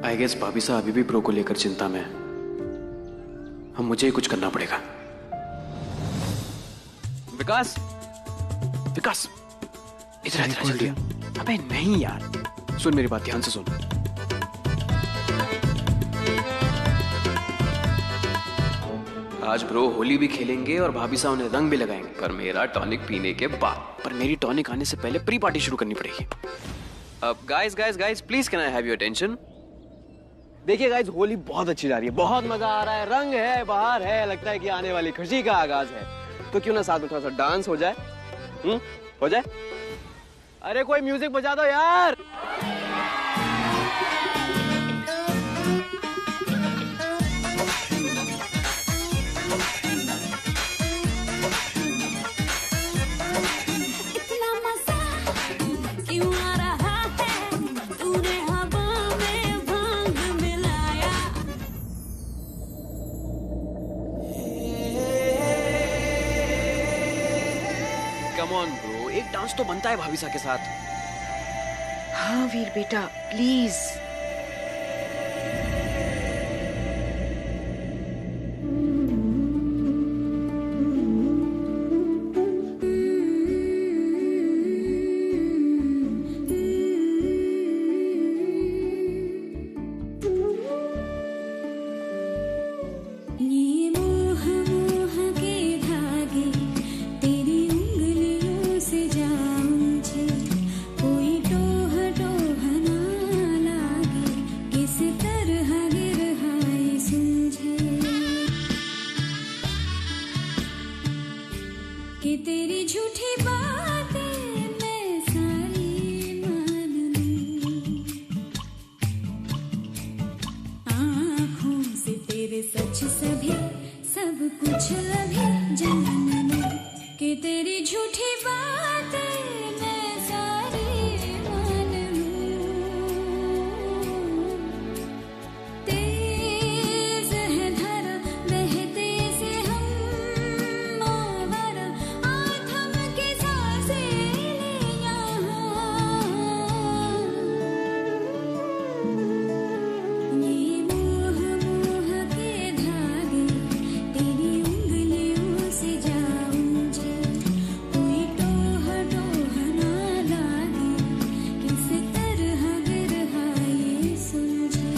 I guess भाभी साहब अभी भी ब्रो को लेकर चिंता में है। हम मुझे ही कुछ करना पड़ेगा। विकास, विकास, इधर इधर जल्दी। अबे नहीं यार, सुन मेरी बात ध्यान से सुन। आज ब्रो होली भी खेलेंगे और भाभी साहब उन्हें रंग भी लगाएंगे, पर मेरा टॉनिक पीने के बाद। पर मेरी टॉनिक आने से पहले प्री पार्टी शुरू करनी पड़ेगी। अब guys guys guys please can I have your attention. देखिए गाइस, होली बहुत अच्छी जा रही है, बहुत मजा आ रहा है, रंग है, बाहर है, लगता है कि आने वाली खुशी का आगाज है। तो क्यों ना साथ में थोड़ा सा डांस हो जाए? हो जाए? अरे कोई म्यूजिक बजा दो यार। कम ऑन ब्रो, एक डांस तो बनता है भाभी साहब के साथ। हाँ वीर बेटा, प्लीज। कि तेरी झूठी बातें मैं सारी मान लूं, आँखों से तेरे सच सभी सब कुछ अभी जान लूं, कि तेरी झूठी बातें मैं सारी मान लूं। तेज है धारा बहते से हम आवारा, आथम के सांसें ले यहाँ। ये मोह मोह के धागे तेरी उंगलियों से जा मुझे, कोई टोह टोह ना लागे, किस तरह बिरहा ये सुलझे।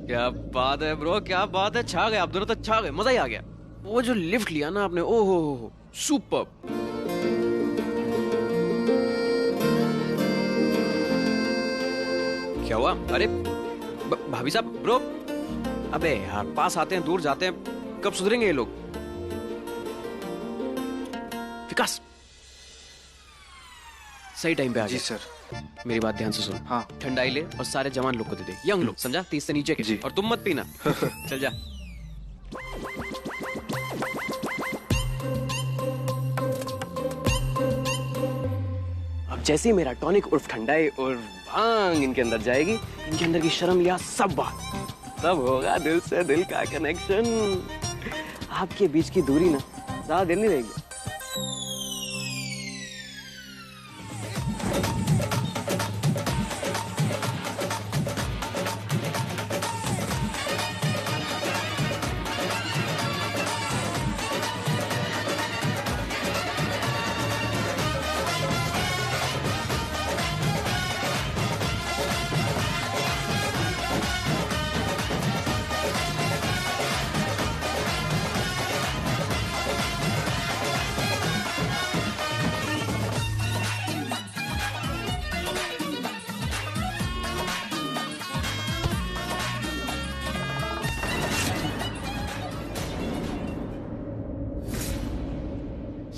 क्या बात है ब्रो, क्या बात है, छा गए आप दोनों तो, छा गए, मजा ही आ गया। वो जो लिफ्ट लिया ना आपने, ओ हो, सुपर। क्या हुआ? अरे भाभी साहब, ब्रो, अबे यार पास आते हैं दूर जाते हैं, कब सुधरेंगे ये लोग? विकास, सही टाइम पे आ गया। जी सर। मेरी बात ध्यान से सुन। हाँ। ठंडाई ले और सारे जवान लोग को दे दे, यंग लोग, समझा? 30 से नीचे के। जी। और तुम मत पीना। चल जा। अब जैसे ही मेरा टॉनिक उर्फ ठंडाई और भांग इनके अंदर जाएगी, इनके अंदर की शर्म लिया सब बात, सब होगा दिल से दिल का कनेक्शन। आपके बीच की दूरी ना ज्यादा देर नहीं रहेगी।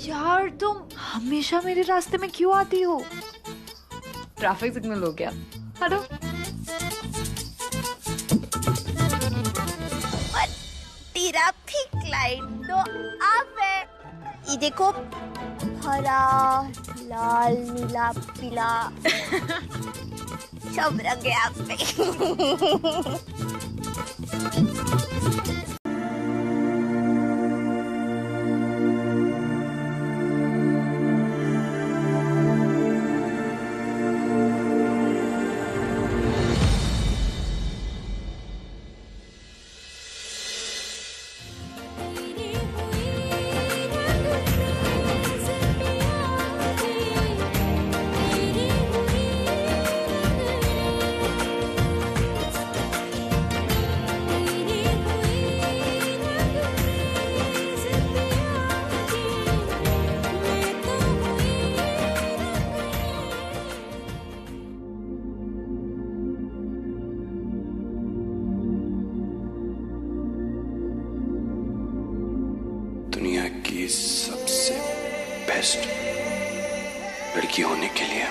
यार तुम हमेशा मेरे रास्ते में क्यों आती हो? ट्रैफिक सिग्नल हो गया। हेलो। तेरा भी क्लाइंट तो आप है। ये देखो, हरा लाल नीला पीला सब रंगे आप पे। दुनिया की सबसे बेस्ट लड़की होने के लिए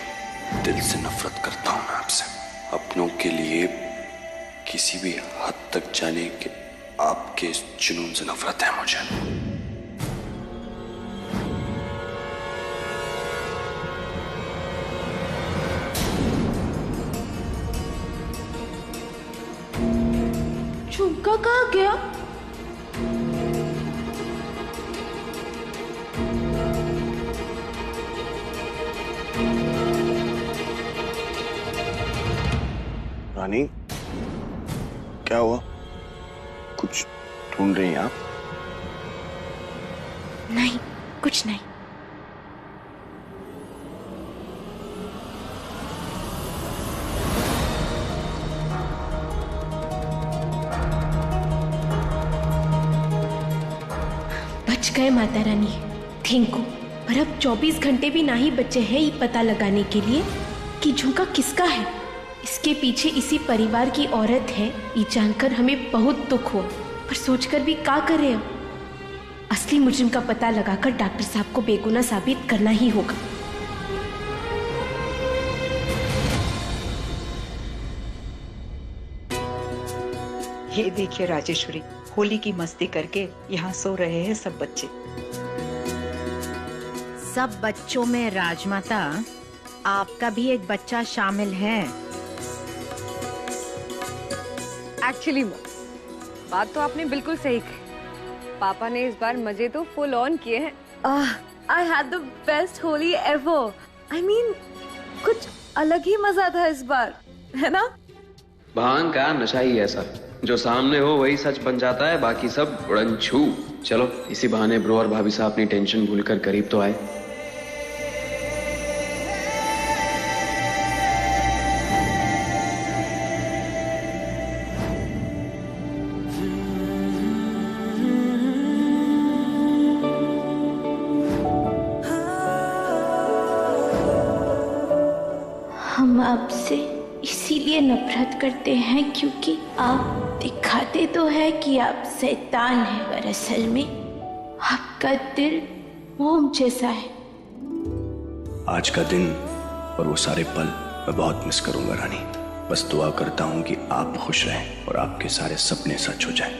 दिल से नफरत करता हूं मैं आपसे। अपनों के लिए किसी भी हद तक जाने के आपके इस जुनून से नफरत है मुझे। झुमका कहाँ गया? रानी, क्या हुआ? कुछ ढूंढ रही हैं आप? नहीं, कुछ नहीं। बच गए माता रानी, थैंक यू। पर अब 24 घंटे भी ना ही बचे हैं ये पता लगाने के लिए कि झुमका किसका है। इसके पीछे इसी परिवार की औरत है, ये जानकर हमें बहुत दुख हुआ, पर सोचकर भी क्या करें अब। असली मुजरिम का पता लगाकर डॉक्टर साहब को बेगुनाह साबित करना ही होगा। ये देखिए राजेश्वरी, होली की मस्ती करके यहाँ सो रहे हैं सब बच्चे। सब बच्चों में राजमाता आपका भी एक बच्चा शामिल है। एक्चुअली बात तो आपने बिल्कुल सही कही। पापा ने इस बार मजे तो फुल ऑन किए हैं। I had the best Holi ever. I mean कुछ अलग ही मजा था इस बार, है ना? भांग का नशा ही ऐसा, जो सामने हो वही सच बन जाता है, बाकी सब उड़न छू। चलो इसी बहाने ब्रो और भाभी साहब अपनी टेंशन भूलकर करीब तो आए। हम आपसे इसीलिए नफरत करते हैं क्योंकि आप दिखाते तो है कि आप शैतान हैं, पर असल में आपका दिल मोम जैसा है। आज का दिन और वो सारे पल मैं बहुत मिस करूंगा रानी। बस दुआ करता हूँ कि आप खुश रहें और आपके सारे सपने सच हो जाएं।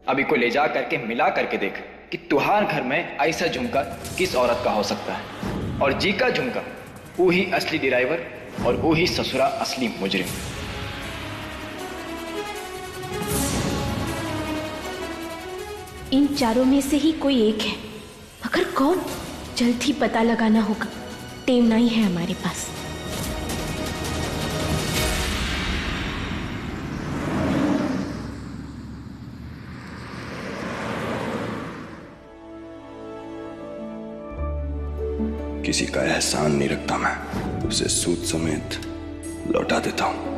अभी को ले जा करके मिला करके देख कि तुहार घर में ऐसा झुमका किस औरत का हो सकता है। और जी का झुमका वो ही असली ड्राइवर और वो ही ससुरा असली मुजरिम। इन चारों में से ही कोई एक है, मगर कौन? जल्द ही पता लगाना होगा। टाइम नहीं है हमारे पास। किसी का एहसान नहीं रखता मैं, उसे सूद समेत लौटा देता हूं।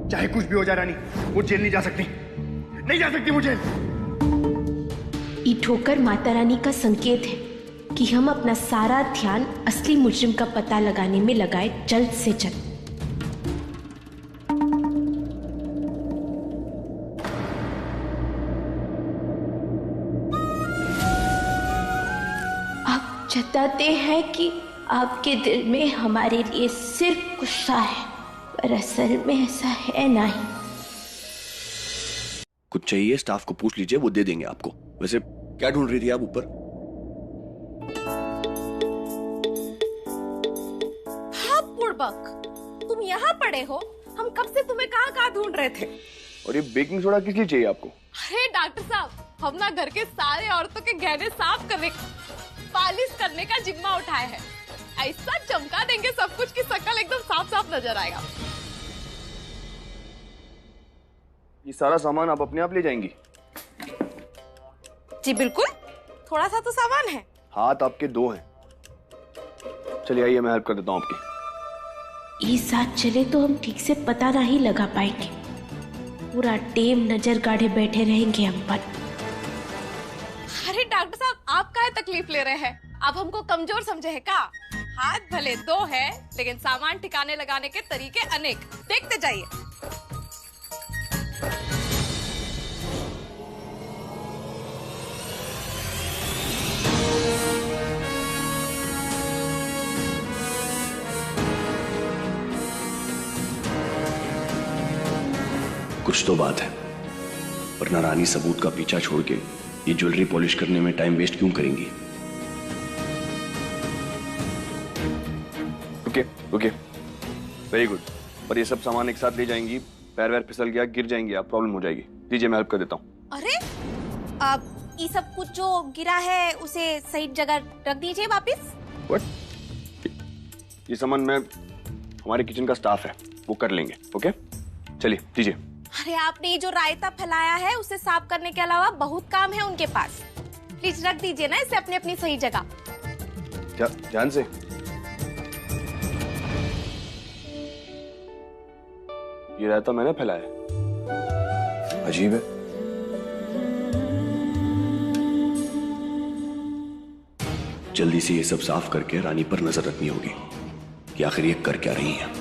चाहे कुछ भी हो जाए रानी, वो जेल नहीं जा सकती, नहीं जा सकती मुझे। ये ठोकर माता रानी का संकेत है कि हम अपना सारा ध्यान असली मुजरिम का पता लगाने में लगाए जल्द से जल्द। अब जताते हैं कि आपके दिल में हमारे लिए सिर्फ गुस्सा है, पर असल में ऐसा है नहीं। कुछ चाहिए स्टाफ को पूछ लीजिए, वो दे देंगे आपको। वैसे क्या ढूंढ रही थी आप ऊपर? हाँ बुड़बक, तुम यहाँ पड़े हो, हम कब से तुम्हें कहाँ कहाँ ढूंढ रहे थे। और ये बेकिंग सोडा किस लिए चाहिए आपको? अरे डॉक्टर साहब, हम ना घर के सारे औरतों के गहने साफ करने, पालिश करने का जिम्मा उठाए हैं। ऐसा चमका देंगे सब कुछ की शक्ल एकदम साफ साफ नजर आएगा। ये सारा सामान आप अपने आप ले जाएंगी? जी बिल्कुल, थोड़ा सा तो सामान है। हाथ आपके दो हैं। चलिए आइए, मैं हेल्प कर देता हूँ आपकी। ये साथ चले तो हम ठीक से पता नहीं लगा पाएंगे, पूरा टेम नजर गाढ़े बैठे रहेंगे हम पर। अरे डॉक्टर साहब, आप काहे तकलीफ ले रहे हैं? आप हमको कमजोर समझे है का? हाथ भले दो है, लेकिन सामान ठिकाने लगाने के तरीके अनेक। देखते जाइए। कुछ तो बात है, वरना रानी सबूत का पीछा छोड़ के ये ज्वेलरी पॉलिश करने में टाइम वेस्ट क्यों करेंगी? रुकिए, वेरी गुड। पर ये सब सामान एक साथ ले जाएंगी, पैर वैर फिसल गया, गिर जाएंगी आप, प्रॉब्लम हो जाएगी। दीजिए, मैं हेल्प कर देता हूँ। अरे अब ये सब कुछ जो गिरा है उसे सही जगह रख दीजिए वापिस। व्हाट? ये सामान मैं, हमारे किचन का स्टाफ है, वो कर लेंगे। ओके, चलिए दीजिए। अरे आपने ये जो रायता फैलाया है उसे साफ करने के अलावा बहुत काम है उनके पास। प्लीज रख दीजिए ना इसे अपनी अपनी सही जगह। ध्यान से। ये रायता मैंने फैलाया, अजीब है। जल्दी से ये सब साफ करके रानी पर नजर रखनी होगी कि आखिर ये कर क्या रही है।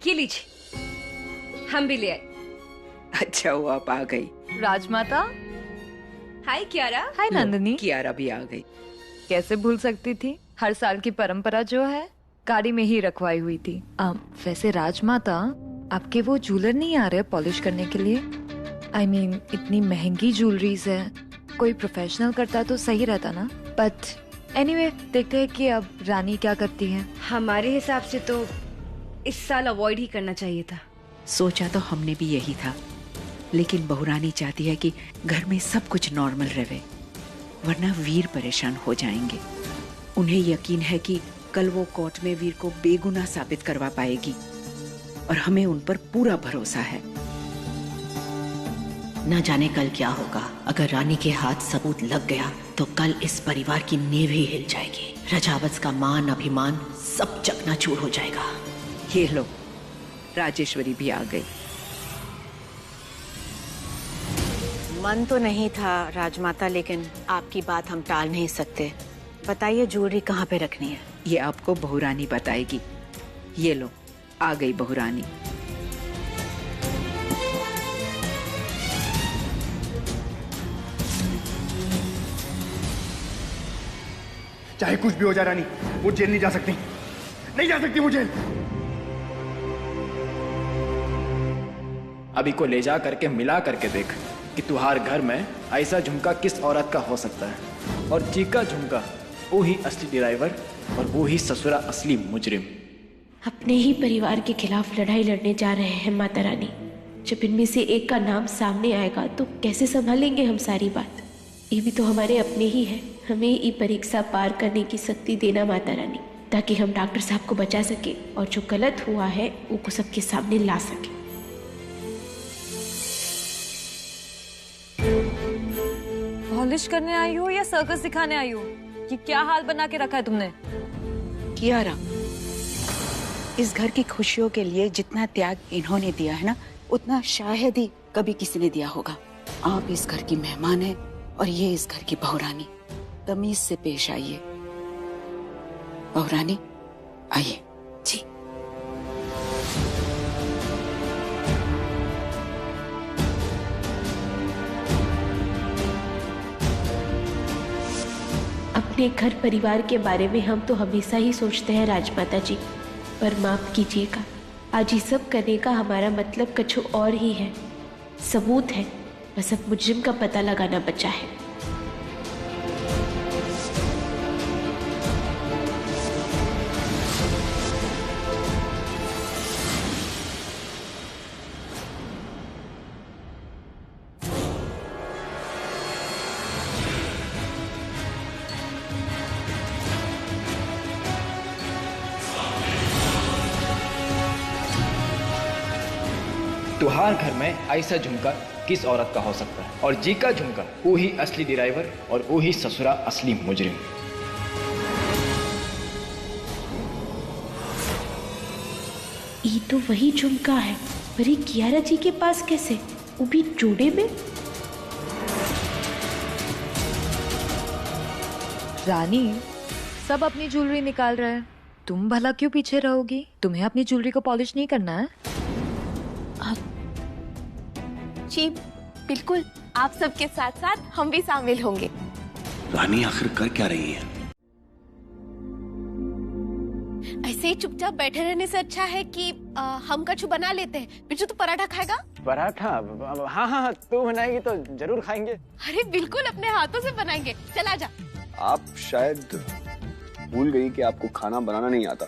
ये लीजिए, हम भी ले आए। अच्छा हुआ आप आ गई। राजमाता। हाय कियारा। हाय नंदिनी। कियारा भी आ गई। कैसे भूल सकती थी, हर साल की परंपरा जो है गाड़ी में ही रखवाई हुई थी। वैसे राजमाता, आपके वो जूलर नहीं आ रहे पॉलिश करने के लिए? I mean, इतनी महंगी ज्वेलरीज है, कोई प्रोफेशनल करता तो सही रहता ना। बट एनीवे, देखते हैं कि अब रानी क्या करती है। हमारे हिसाब से तो इस साल अवॉइड ही करना चाहिए था। सोचा तो हमने भी यही था, लेकिन बहुरानी चाहती है कि घर में सब कुछ नॉर्मल रहे, वरना वीर परेशान हो जाएंगे। उन्हें यकीन है कि कल वो कोर्ट में वीर को बेगुनाह साबित करवा पाएगी, और हमें उन पर पूरा भरोसा है। न जाने कल क्या होगा। अगर रानी के हाथ सबूत लग गया तो कल इस परिवार की नींव ही हिल जाएगी। रजावत का मान अभिमान सब चकनाचूर हो जाएगा। ये लो, राजेश्वरी भी आ गई। मन तो नहीं था राजमाता, लेकिन आपकी बात हम टाल नहीं सकते। बताइए ज्वेलरी कहाँ पे रखनी है? ये आपको बहुरानी बताएगी। ये लो, आ गई बहुरानी। चाहे कुछ भी हो जाए रानी, वो जेल नहीं जा सकती, नहीं जा सकती वो जेल। अभी को ले जा करके मिला करके देख कि तुहार घर में ऐसा झुमका किस औरत का हो सकता है। और जी का झुमका वो ही असली ड्राइवर और वो ही ससुरा असली मुजरिम। अपने ही परिवार के खिलाफ लड़ाई लड़ने जा रहे हैं माता रानी। जब इनमें से एक का नाम सामने आएगा तो कैसे संभालेंगे हम सारी बात? ये भी तो हमारे अपने ही है। हमें ये परीक्षा पार करने की शक्ति देना माता रानी, ताकि हम डॉक्टर साहब को बचा सके और जो गलत हुआ है वो सबके सामने ला सके। पॉलिश करने आई हो या सर्कस दिखाने आई हो? कि क्या हाल बना के रखा है तुमने? कियारा, इस घर की खुशियों के लिए जितना त्याग इन्होंने दिया है ना, उतना शायद ही कभी किसी ने दिया होगा। आप इस घर की मेहमान हैं और ये इस घर की बहुरानी। तमीज से पेश आइए। बहुरानी, आइए। जी। अपने घर परिवार के बारे में हम तो हमेशा ही सोचते हैं राजमाता जी, पर माफ कीजिएगा, आज ये सब करने का हमारा मतलब कुछ और ही है। सबूत है, बस अब मुजरिम का पता लगाना बचा है। तुहार घर में ऐसा झुमका किस औरत का हो सकता है? और जी का झुमका वो ही असली ड्राइवर और वो ही ससुरा असली मुजरिम। ये तो वही झुमका है, पर ये कियारा जी के पास कैसे, वो भी जोड़े में? रानी, सब अपनी ज्वेलरी निकाल रहे हैं, तुम भला क्यों पीछे रहोगी? तुम्हें अपनी ज्वेलरी को पॉलिश नहीं करना है? जी बिल्कुल, आप सबके साथ साथ हम भी शामिल होंगे। रानी आखिर कर क्या रही है? ऐसे ही चुपचाप बैठे रहने से अच्छा है कि हम कछु बना लेते हैं। बिरजू तू पराठा खाएगा? पराठा? हाँ हाँ, तू बनाएगी तो जरूर खाएंगे। अरे बिल्कुल, अपने हाथों से बनाएंगे। चला जा। आप शायद भूल गई कि आपको खाना बनाना नहीं आता।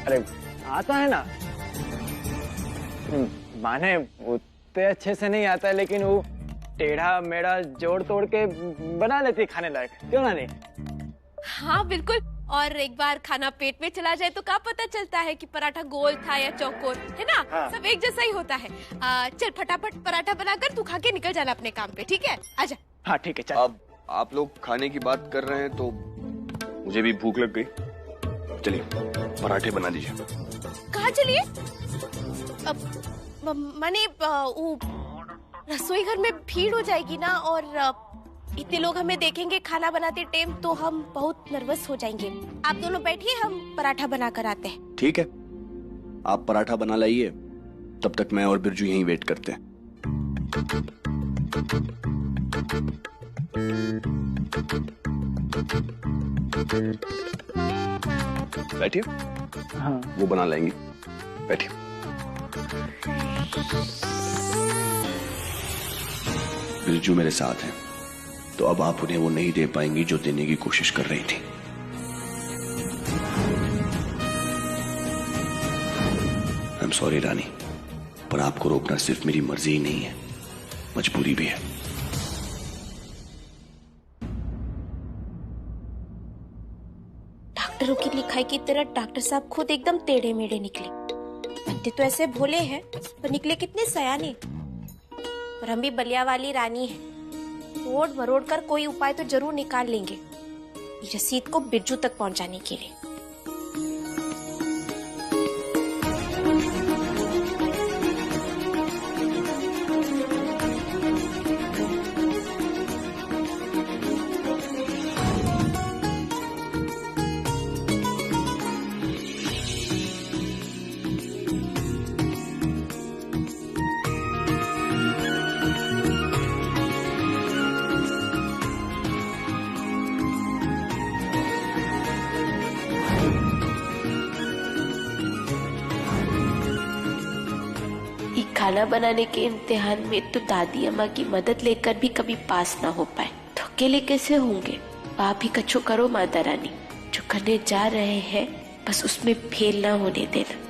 अरे आता है ना, माने उतने अच्छे से नहीं आता, लेकिन वो टेढ़ा मेढ़ा जोड़ तोड़ के बना लेती खाने लायक, क्यों ना नहीं? हाँ बिल्कुल, और एक बार खाना पेट में चला जाए तो क्या पता चलता है कि पराठा गोल था या चौकोर, है ना? हाँ। सब एक जैसा ही होता है। चल फटाफट पराठा बनाकर तू खा के निकल जाना अपने काम पे, ठीक है? आजा। हाँ ठीक है, चल। अब आप लोग खाने की बात कर रहे हैं तो मुझे भी भूख लग गई। चलिए पराठे बना दीजिए। कहाँ चलिए? माने रसोई घर में भीड़ हो जाएगी ना, और इतने लोग हमें देखेंगे खाना बनाते टाइम तो हम बहुत नर्वस हो जाएंगे। आप दोनों बैठिए, हम पराठा बना कर आते हैं। ठीक है, आप पराठा बना लाइए, तब तक मैं और बिरजू यहीं वेट करते हैं। बैठिए। हाँ। वो बना लाएंगे, बैठिए। बिरजू मेरे साथ हैं, तो अब आप उन्हें वो नहीं दे पाएंगी जो देने की कोशिश कर रही थी। आई एम सॉरी रानी, पर आपको रोकना सिर्फ मेरी मर्जी ही नहीं है, मजबूरी भी है। डॉक्टरों की लिखाई की तरह डॉक्टर साहब खुद एकदम टेढ़े मेढ़े निकले। बनते तो ऐसे भोले हैं, पर निकले कितने सयाने। पर हम भी बलिया वाली रानी हैं, तोड़ मरोड़ कर कोई उपाय तो जरूर निकाल लेंगे ये रसीद को बिरजू तक पहुंचाने के लिए। खाना बनाने के इम्तिहान में तो दादी अम्मा की मदद लेकर भी कभी पास ना हो पाए तो अकेले कैसे होंगे? आप ही कछु करो माता रानी, जो करने जा रहे हैं बस उसमें फेल ना होने देना।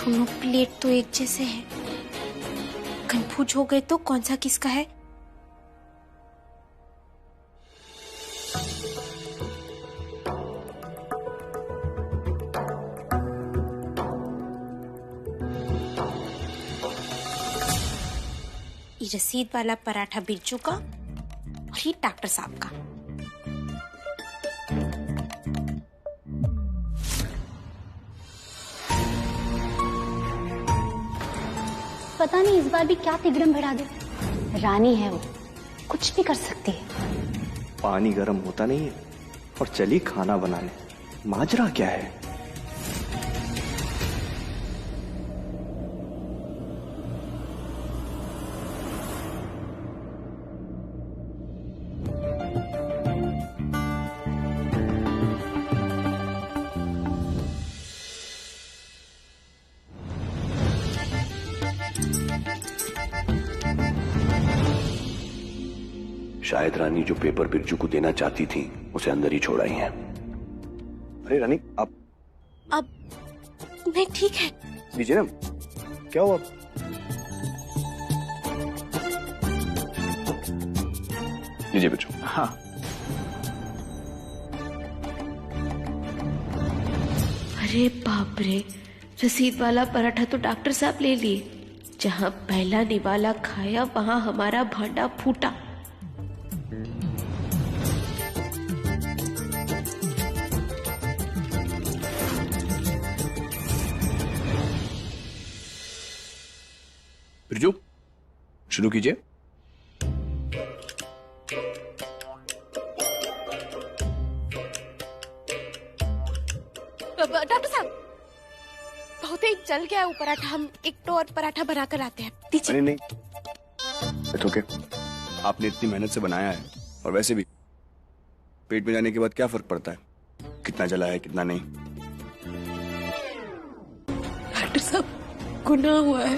दोनों प्लेट तो एक जैसे हैं, कंफ्यूज हो गए तो कौन सा किसका है? रसीद वाला पराठा बिरजू का और ये डॉक्टर साहब का। पता नहीं इस बार भी क्या तिगड़म बढ़ा दे। रानी है वो, कुछ भी कर सकती है। पानी गर्म होता नहीं है और चली खाना बनाने, माजरा क्या है? शायद रानी जो पेपर बिरजू को देना चाहती थी उसे अंदर ही छोड़ आई हैं। अरे रानी आप अब मैं ठीक है। लीजिए ना, क्या हुआ? लीजिए बिरजू। हाँ। अरे बाप रे, रसीद वाला पराठा तो डॉक्टर साहब ले लिए। जहां पहला निवाला खाया वहां हमारा भांडा फूटा। बिरजू शुरू कीजिए। डॉक्टर साहब, बहुत ही जल गया है वो पराठा। हम एक तो और पराठा बना कर आते हैं। अरे नहीं, इट्स ओके। आपने इतनी मेहनत से बनाया है, और वैसे भी पेट में जाने के बाद क्या फर्क पड़ता है, कितना जला है कितना नहीं। डॉक्टर साहब, गुनाह हुआ है,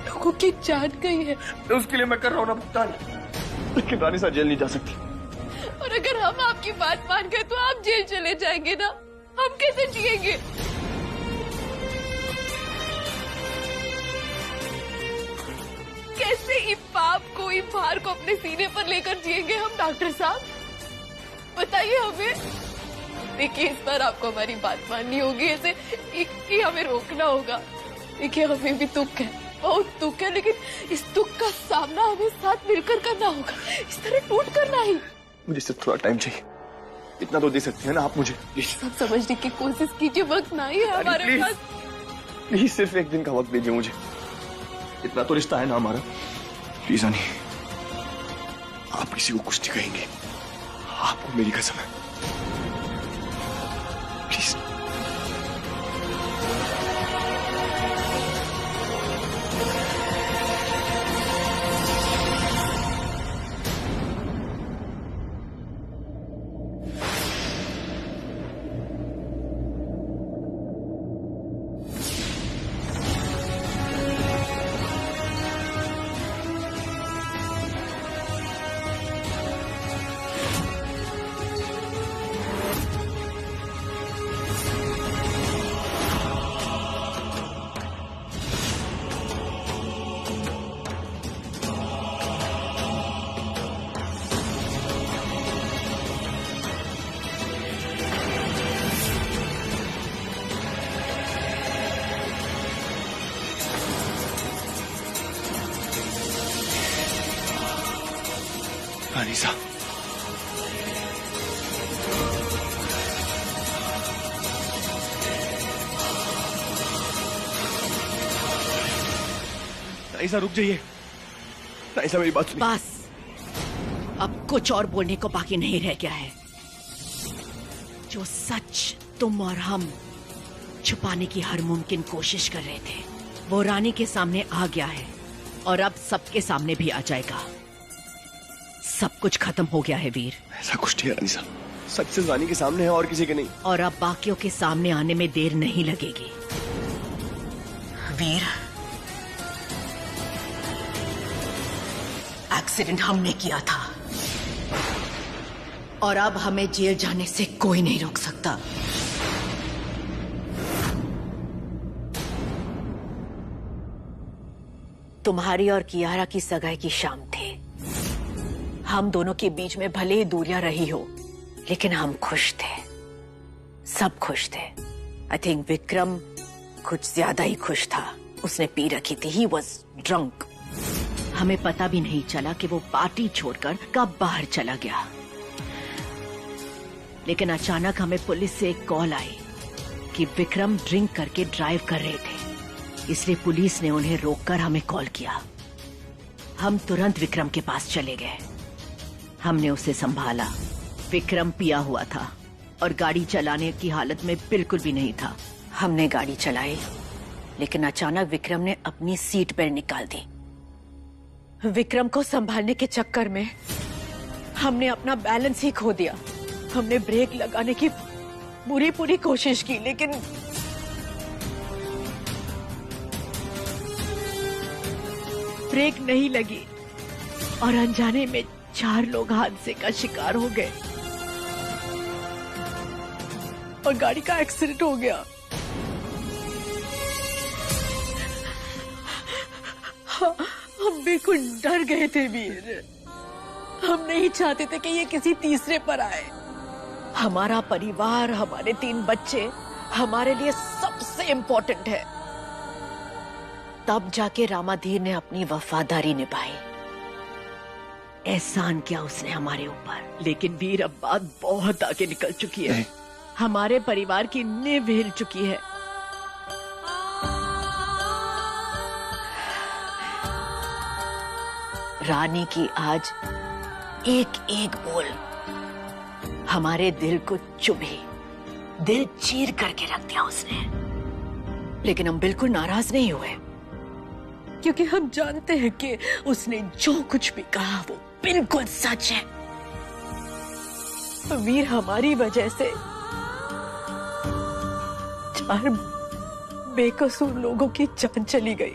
लोगों की जान गई है। तो उसके लिए मैं कर रहा हूँ ना भुगतान, लेकिन रानी साहब जेल नहीं जा सकती। और अगर हम आपकी बात मान गए तो आप जेल चले जाएंगे ना, हम कैसे जिएंगे? कैसे इस पाप को, इस भार को अपने सीने पर लेकर जिएंगे हम डॉक्टर साहब? बताइए हमें। देखिए, इस बार आपको हमारी बात माननी होगी, ऐसे कि हमें रोकना होगा। देखिए, हमें भी दुख है, बहुत दुख है, लेकिन इस दुख का सामना हमें साथ मिलकर करना होगा, इस तरह टूट कर नहीं। मुझे सिर्फ थोड़ा टाइम चाहिए, इतना तो दे सकते हैं ना आप मुझे, प्लीज। सब समझने की कोशिश कीजिए, वक्त नहीं है हमारे पास। प्लीज सिर्फ एक दिन का वक्त दीजिए मुझे, इतना तो रिश्ता है ना हमारा। प्लीज रानी, आप किसी को कुछ नहीं कहेंगे, आपको मेरी कसम है, प्लीज। रानी साहब, राइसा रुक जाइए। राइसा मेरी बात सुनिए। बस, अब कुछ और बोलने को बाकी नहीं रह गया है। जो सच तुम और हम छुपाने की हर मुमकिन कोशिश कर रहे थे, वो रानी के सामने आ गया है, और अब सबके सामने भी आ जाएगा। सब कुछ खत्म हो गया है वीर। ऐसा कुछ नहीं है रानी साहब, सच से रानी के सामने है और किसी के नहीं। और अब बाकियों के सामने आने में देर नहीं लगेगी। वीर, एक्सीडेंट हमने किया था, और अब हमें जेल जाने से कोई नहीं रोक सकता। तुम्हारी और कियारा की सगाई की शाम थी। हम दोनों के बीच में भले ही दूरियां रही हो, लेकिन हम खुश थे, सब खुश थे। आई थिंक विक्रम कुछ ज्यादा ही खुश था। उसने पी रखी थी, ही वॉज ड्रंक। हमें पता भी नहीं चला कि वो पार्टी छोड़कर कब बाहर चला गया। लेकिन अचानक हमें पुलिस से एक कॉल आई कि विक्रम ड्रिंक करके ड्राइव कर रहे थे, इसलिए पुलिस ने उन्हें रोककर हमें कॉल किया। हम तुरंत विक्रम के पास चले गए। हमने उसे संभाला। विक्रम पिया हुआ था और गाड़ी चलाने की हालत में बिल्कुल भी नहीं था। हमने गाड़ी चलाई, लेकिन अचानक विक्रम ने अपनी सीट बेल्ट निकाल दी। विक्रम को संभालने के चक्कर में हमने अपना बैलेंस ही खो दिया। हमने ब्रेक लगाने की पूरी कोशिश की, लेकिन ब्रेक नहीं लगी और अनजाने में 4 लोग हादसे का शिकार हो गए और गाड़ी का एक्सीडेंट हो गया। हम बिल्कुल डर गए थे वीर। हम नहीं चाहते थे कि ये किसी तीसरे पर आए। हमारा परिवार, हमारे 3 बच्चे हमारे लिए सबसे इम्पोर्टेंट है। तब जाके रामाधीर ने अपनी वफादारी निभाई। एहसान किया उसने हमारे ऊपर। लेकिन वीर, अब बात बहुत आगे निकल चुकी है। हमारे परिवार की नींव हिल चुकी है। रानी की आज एक बोल हमारे दिल को चुभी, दिल चीर करके रख दिया उसने। लेकिन हम बिल्कुल नाराज नहीं हुए, क्योंकि हम जानते हैं कि उसने जो कुछ भी कहा वो बिल्कुल सच है। वीर, हमारी वजह से 4 बेकसूर लोगों की जान चली गई।